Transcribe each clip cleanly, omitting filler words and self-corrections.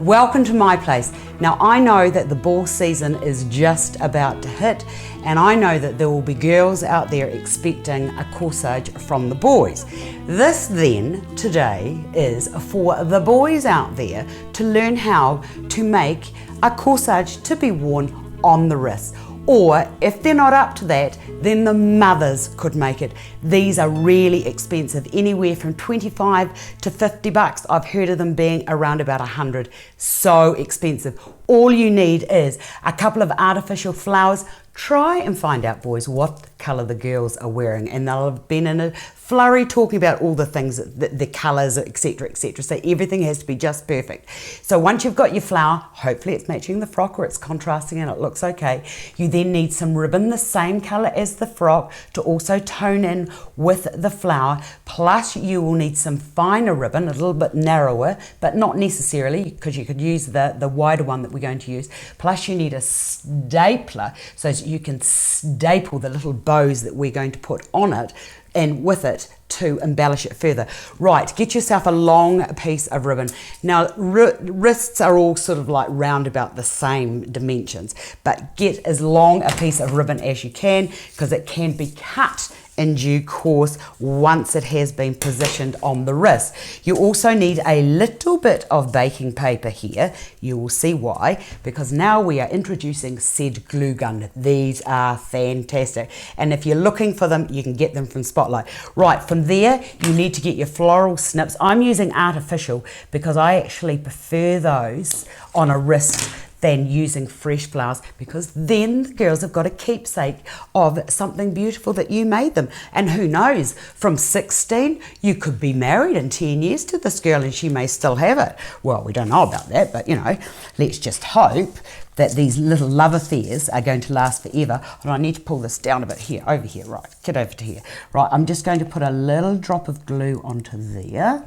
Welcome to my place. Now I know that the ball season is just about to hit, and I know that there will be girls out there expecting a corsage from the boys. This then today is for the boys out there to learn how to make a corsage to be worn on the wrist. Or if they're not up to that, then the mothers could make it. These are really expensive, anywhere from 25 to 50 bucks. I've heard of them being around about 100. So expensive. All you need is a couple of artificial flowers. Try and find out, boys, what colour the girls are wearing, and they'll have been in a flurry talking about all the things, the colours, etc, etc. So everything has to be just perfect. So once you've got your flower, hopefully it's matching the frock or it's contrasting and it looks okay, you then need some ribbon the same colour as the frock to also tone in with the flower. Plus you will need some finer ribbon, a little bit narrower, but not necessarily, because you could use the wider one that we're going to use. Plus you need a stapler so that you can staple the little bows that we're going to put on it and with it to embellish it further. Right, get yourself a long piece of ribbon. Now wrists are all sort of like round about the same dimensions, but get as long a piece of ribbon as you can, because it can be cut in due course once it has been positioned on the wrist. You also need a little bit of baking paper here. You will see why, because now we are introducing said glue gun. These are fantastic, and if you're looking for them, you can get them from Spotlight. Right, from there you need to get your floral snips. I'm using artificial because I actually prefer those on a wrist than using fresh flowers, because then the girls have got a keepsake of something beautiful that you made them. And who knows, from 16 you could be married in 10 years to this girl and she may still have it. Well, we don't know about that, but you know, let's just hope that these little love affairs are going to last forever. And I need to pull this down a bit here, over here, right, get over to here. Right, I'm just going to put a little drop of glue onto there,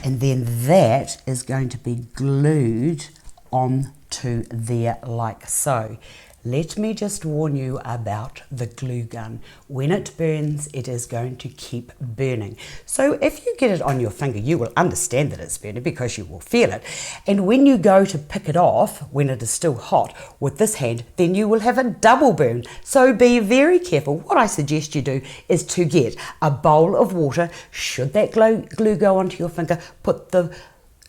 and then that is going to be glued on to there like so. Let me just warn you about the glue gun. When it burns, it is going to keep burning. So if you get it on your finger, you will understand that it's burning because you will feel it. And when you go to pick it off, when it is still hot with this hand, then you will have a double burn. So be very careful. What I suggest you do is to get a bowl of water. Should that glue go onto your finger, put the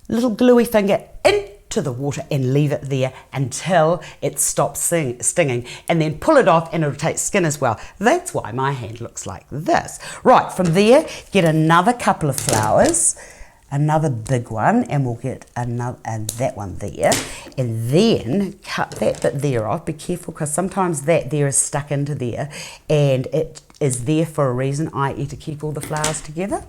little gluey finger in to the water and leave it there until it stops stinging, and then pull it off and it'll take skin as well. That's why my hand looks like this. Right, from there get another couple of flowers, another big one, and we'll get another, and that one there, and then cut that bit there off. Be careful, because sometimes that there is stuck into there and it is there for a reason, i.e. to keep all the flowers together.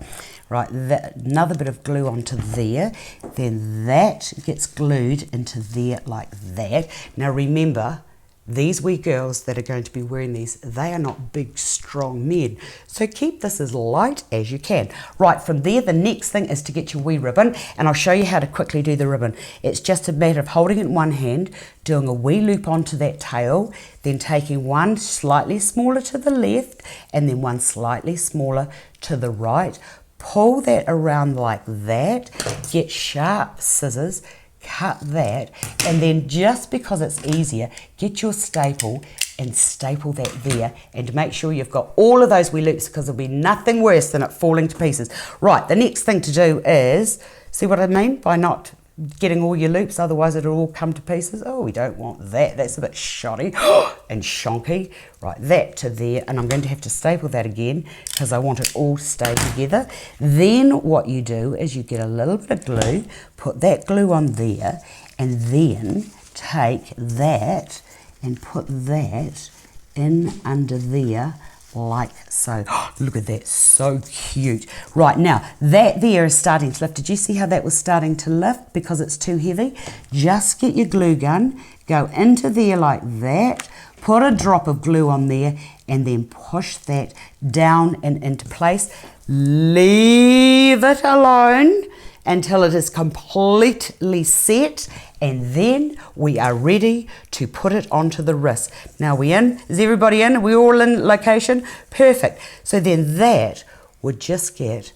Right, another bit of glue onto there, then that gets glued into there like that. Now remember, these wee girls that are going to be wearing these, they are not big, strong men. So keep this as light as you can. Right, from there, the next thing is to get your wee ribbon, and I'll show you how to quickly do the ribbon. It's just a matter of holding it in one hand, doing a wee loop onto that tail, then taking one slightly smaller to the left, and then one slightly smaller to the right. Pull that around like that, get sharp scissors, cut that, and then just because it's easier, get your staple and staple that there, and make sure you've got all of those wee loops, because there'll be nothing worse than it falling to pieces. Right, the next thing to do is, see what I mean by not getting all your loops, otherwise it'll all come to pieces. Oh, we don't want that. That's a bit shoddy and shonky. Right, that to there, and I'm going to have to staple that again because I want it all to stay together. Then what you do is you get a little bit of glue, put that glue on there, and then take that and put that in under there like so. Look at that, so cute. Right, now that there is starting to lift. Did you see how that was starting to lift because it's too heavy? Just get your glue gun, go into there like that, put a drop of glue on there, and then push that down and into place. Leave it alone until it is completely set, and then we are ready to put it onto the wrist. Now we in? Is everybody in? Are we all in location? Perfect. So then that would just get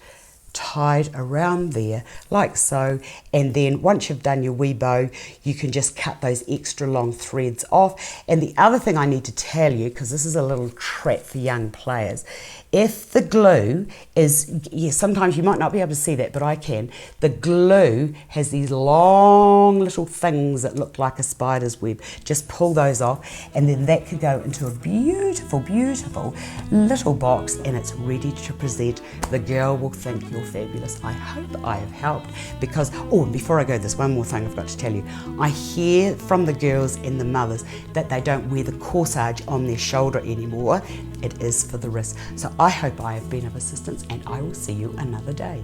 tied around there like so, and then once you've done your wee bow, you can just cut those extra long threads off. And the other thing I need to tell you, because this is a little trap for young players, if the glue is, sometimes you might not be able to see that, but I can, the glue has these long little things that look like a spider's web. Just pull those off, and then that can go into a beautiful, beautiful little box, and it's ready to present. The girl will think you're fabulous. I hope I have helped, because, oh, and before I go, there's one more thing I've got to tell you. I hear from the girls and the mothers that they don't wear the corsage on their shoulder anymore. It is for the wrist. So I hope I have been of assistance, and I will see you another day.